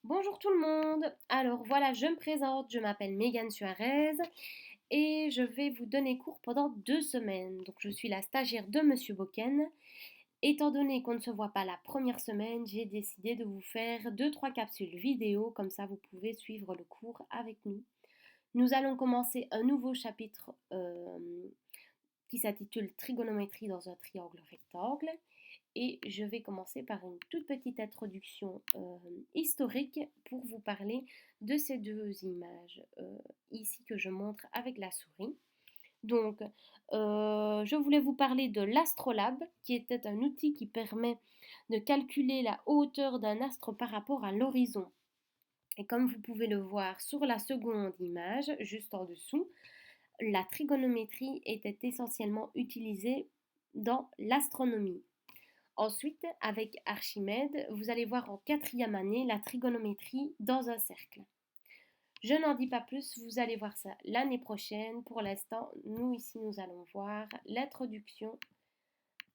Bonjour tout le monde. Alors voilà, je me présente, je m'appelle Megan Suarez et je vais vous donner cours pendant 2 semaines. Donc je suis la stagiaire de Monsieur Boken. Étant donné qu'on ne se voit pas la première semaine, j'ai décidé de vous faire deux-trois capsules vidéo, comme ça vous pouvez suivre le cours avec nous. Nous allons commencer un nouveau chapitre qui s'intitule Trigonométrie dans un triangle rectangle. Et je vais commencer par une toute petite introduction historique pour vous parler de ces deux images ici que je montre avec la souris. Donc, je voulais vous parler de l'astrolabe, qui était un outil qui permet de calculer la hauteur d'un astre par rapport à l'horizon. Et comme vous pouvez le voir sur la seconde image, juste en dessous, la trigonométrie était essentiellement utilisée dans l'astronomie. Ensuite, avec Archimède, vous allez voir en quatrième année la trigonométrie dans un cercle. Je n'en dis pas plus, vous allez voir ça l'année prochaine. Pour l'instant, nous ici, nous allons voir l'introduction.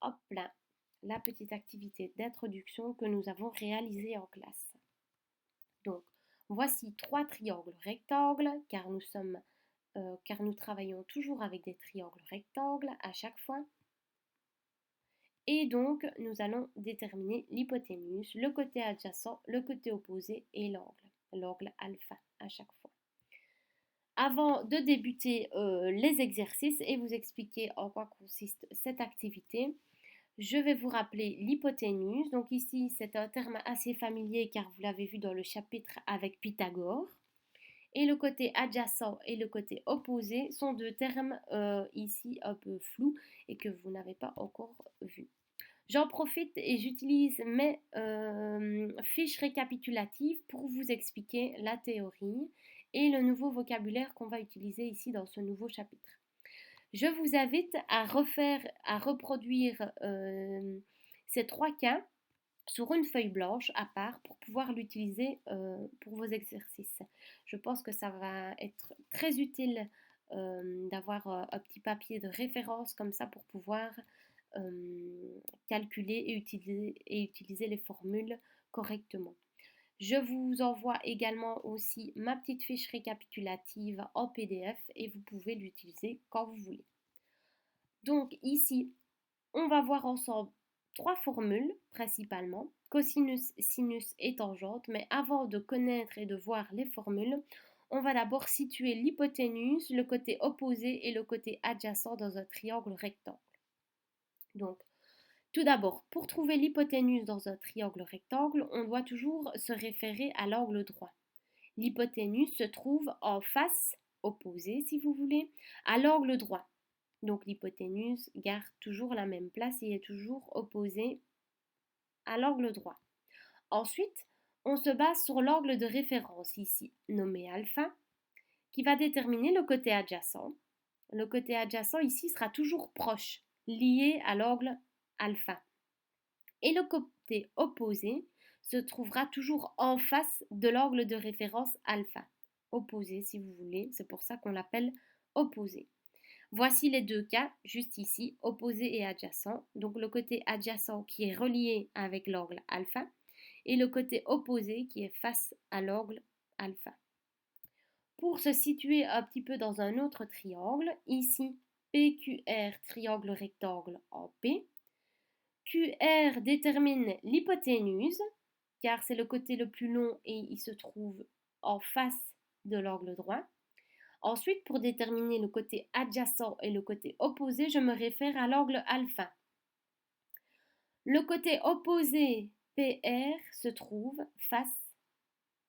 Hop là, la petite activité d'introduction que nous avons réalisée en classe. Donc, voici trois triangles rectangles, car nous travaillons toujours avec des triangles rectangles à chaque fois. Et donc, nous allons déterminer l'hypoténuse, le côté adjacent, le côté opposé et l'angle alpha à chaque fois. Avant de débuter les exercices et vous expliquer en quoi consiste cette activité, je vais vous rappeler l'hypoténuse. Donc ici, c'est un terme assez familier car vous l'avez vu dans le chapitre avec Pythagore. Et le côté adjacent et le côté opposé sont deux termes ici un peu flous et que vous n'avez pas encore vus. J'en profite et j'utilise mes fiches récapitulatives pour vous expliquer la théorie et le nouveau vocabulaire qu'on va utiliser ici dans ce nouveau chapitre. Je vous invite à reproduire ces trois cas sur une feuille blanche à part pour pouvoir l'utiliser pour vos exercices. Je pense que ça va être très utile d'avoir un petit papier de référence comme ça pour pouvoir calculer et utiliser les formules correctement. Je vous envoie également aussi ma petite fiche récapitulative en PDF et vous pouvez l'utiliser quand vous voulez. Donc ici, on va voir ensemble trois formules principalement, cosinus, sinus et tangente, mais avant de connaître et de voir les formules, on va d'abord situer l'hypoténuse, le côté opposé et le côté adjacent dans un triangle rectangle. Donc, tout d'abord, pour trouver l'hypoténuse dans un triangle rectangle, on doit toujours se référer à l'angle droit. L'hypoténuse se trouve en face opposée, si vous voulez, à l'angle droit. Donc l'hypoténuse garde toujours la même place et est toujours opposée à l'angle droit. Ensuite, on se base sur l'angle de référence ici, nommé alpha, qui va déterminer le côté adjacent. Le côté adjacent ici sera toujours proche, lié à l'angle alpha. Et le côté opposé se trouvera toujours en face de l'angle de référence alpha. Opposé si vous voulez, c'est pour ça qu'on l'appelle opposé. Voici les deux cas, juste ici, opposé et adjacent. Donc le côté adjacent qui est relié avec l'angle alpha et le côté opposé qui est face à l'angle alpha. Pour se situer un petit peu dans un autre triangle, ici PQR, triangle rectangle en P. QR détermine l'hypoténuse, car c'est le côté le plus long et il se trouve en face de l'angle droit. Ensuite, pour déterminer le côté adjacent et le côté opposé, je me réfère à l'angle alpha. Le côté opposé PR se trouve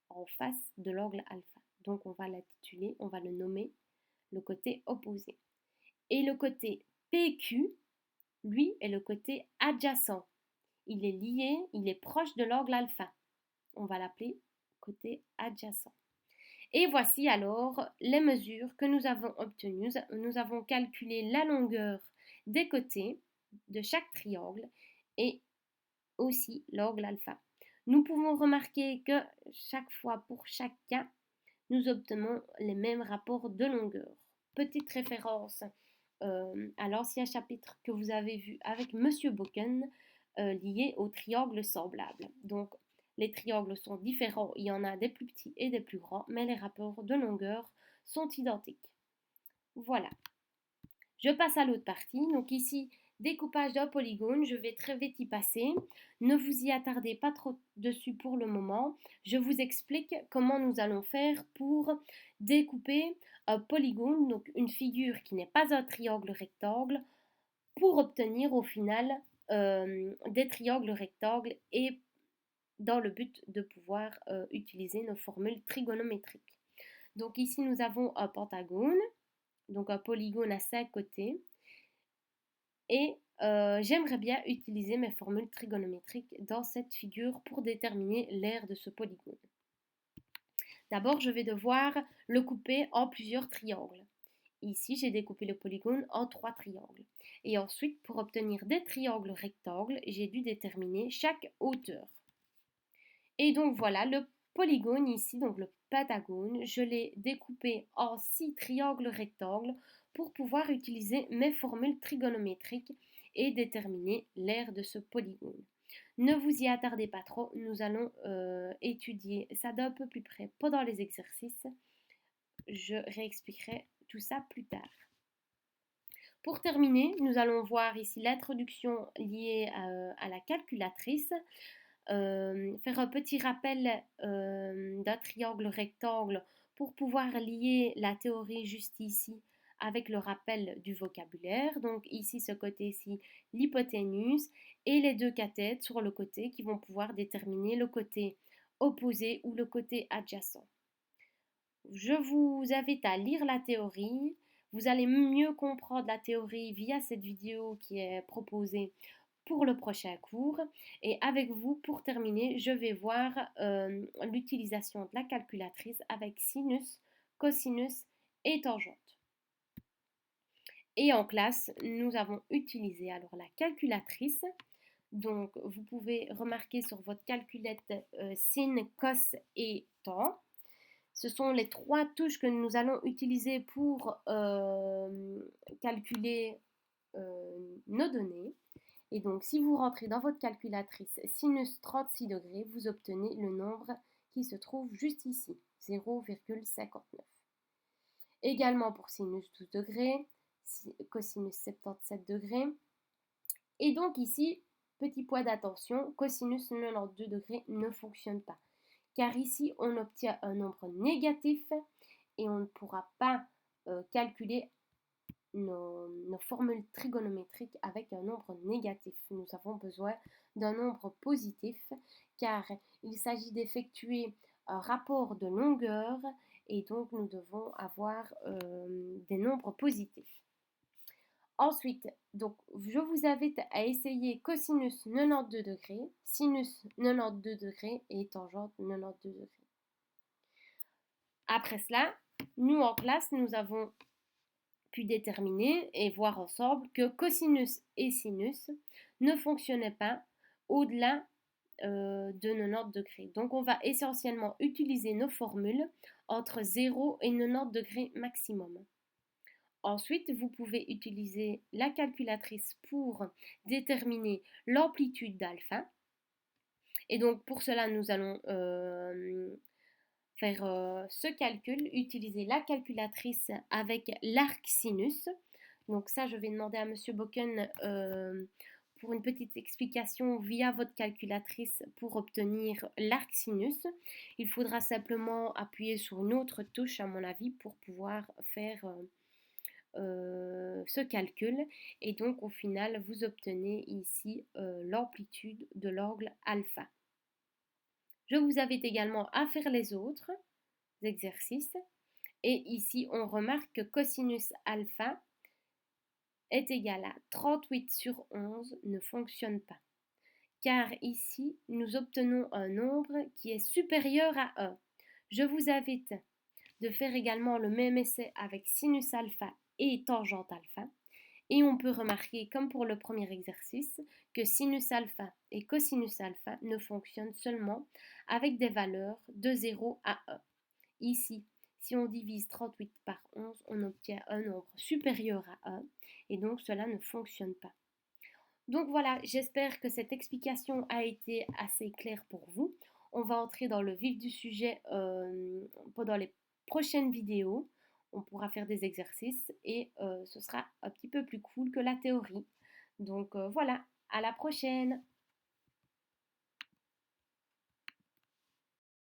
en face de l'angle alpha. Donc on va l'intituler, on va le nommer le côté opposé. Et le côté PQ, lui, est le côté adjacent. Il est lié, il est proche de l'angle alpha. On va l'appeler côté adjacent. Et voici alors les mesures que nous avons obtenues. Nous avons calculé la longueur des côtés de chaque triangle et aussi l'angle alpha. Nous pouvons remarquer que chaque fois pour chaque cas, nous obtenons les mêmes rapports de longueur. Petite référence à l'ancien chapitre que vous avez vu avec Monsieur Boken lié au triangle semblable. Donc Les triangles sont différents, il y en a des plus petits et des plus grands, mais les rapports de longueur sont identiques. Voilà. Je passe à l'autre partie. Donc ici, découpage d'un polygone. Je vais très vite y passer. Ne vous y attardez pas trop dessus pour le moment. Je vous explique comment nous allons faire pour découper un polygone, donc une figure qui n'est pas un triangle rectangle, pour obtenir au final des triangles rectangles et dans le but de pouvoir utiliser nos formules trigonométriques. Donc ici, nous avons un pentagone, donc un polygone à 5 côtés. Et j'aimerais bien utiliser mes formules trigonométriques dans cette figure pour déterminer l'aire de ce polygone. D'abord, je vais devoir le couper en plusieurs triangles. Ici, j'ai découpé le polygone en 3 triangles. Et ensuite, pour obtenir des triangles rectangles, j'ai dû déterminer chaque hauteur. Et donc voilà, le polygone ici, donc le pentagone, je l'ai découpé en 6 triangles rectangles pour pouvoir utiliser mes formules trigonométriques et déterminer l'aire de ce polygone. Ne vous y attardez pas trop, nous allons étudier ça d'un peu plus près pendant les exercices. Je réexpliquerai tout ça plus tard. Pour terminer, nous allons voir ici l'introduction liée à la calculatrice. Faire un petit rappel d'un triangle rectangle pour pouvoir lier la théorie juste ici avec le rappel du vocabulaire. Donc ici, ce côté-ci, l'hypoténuse et les deux cathètes sur le côté qui vont pouvoir déterminer le côté opposé ou le côté adjacent. Je vous invite à lire la théorie. Vous allez mieux comprendre la théorie via cette vidéo qui est proposée pour le prochain cours. Et avec vous, pour terminer, je vais voir l'utilisation de la calculatrice avec sinus, cosinus et tangente. Et en classe, nous avons utilisé alors la calculatrice. Donc, vous pouvez remarquer sur votre calculette sin, cos et tan. Ce sont les 3 touches que nous allons utiliser pour calculer nos données. Et donc, si vous rentrez dans votre calculatrice sinus 36 degrés, vous obtenez le nombre qui se trouve juste ici, 0,59. Également pour sinus 12 degrés, cosinus 77 degrés. Et donc ici, petit point d'attention, cosinus 92 degrés ne fonctionne pas. Car ici, on obtient un nombre négatif et on ne pourra pas calculer nos formules trigonométriques avec un nombre négatif. Nous avons besoin d'un nombre positif car il s'agit d'effectuer un rapport de longueur et donc nous devons avoir des nombres positifs. Ensuite, donc, je vous invite à essayer cosinus 92 degrés, sinus 92 degrés et tangente 92 degrés. Après cela, nous en classe, nous avons pu déterminer et voir ensemble que cosinus et sinus ne fonctionnaient pas au-delà de 90 degrés. Donc on va essentiellement utiliser nos formules entre 0 et 90 degrés maximum. Ensuite, vous pouvez utiliser la calculatrice pour déterminer l'amplitude d'alpha. Et donc pour cela, nous allons faire ce calcul, utiliser la calculatrice avec l'arc sinus. Donc ça, je vais demander à Monsieur Bocken pour une petite explication via votre calculatrice pour obtenir l'arc sinus. Il faudra simplement appuyer sur une autre touche, à mon avis, pour pouvoir faire ce calcul. Et donc, au final, vous obtenez ici l'amplitude de l'angle alpha. Je vous invite également à faire les autres exercices. Et ici, on remarque que cosinus alpha est égal à 38 sur 11 ne fonctionne pas. Car ici, nous obtenons un nombre qui est supérieur à 1. Je vous invite de faire également le même essai avec sinus alpha et tangente alpha. Et on peut remarquer, comme pour le premier exercice, que sinus alpha et cosinus alpha ne fonctionnent seulement avec des valeurs de 0 à 1. Ici, si on divise 38 par 11, on obtient un nombre supérieur à 1 et donc cela ne fonctionne pas. Donc voilà, j'espère que cette explication a été assez claire pour vous. On va entrer dans le vif du sujet pendant les prochaines vidéos. On pourra faire des exercices et ce sera un petit peu plus cool que la théorie. Donc voilà, à la prochaine!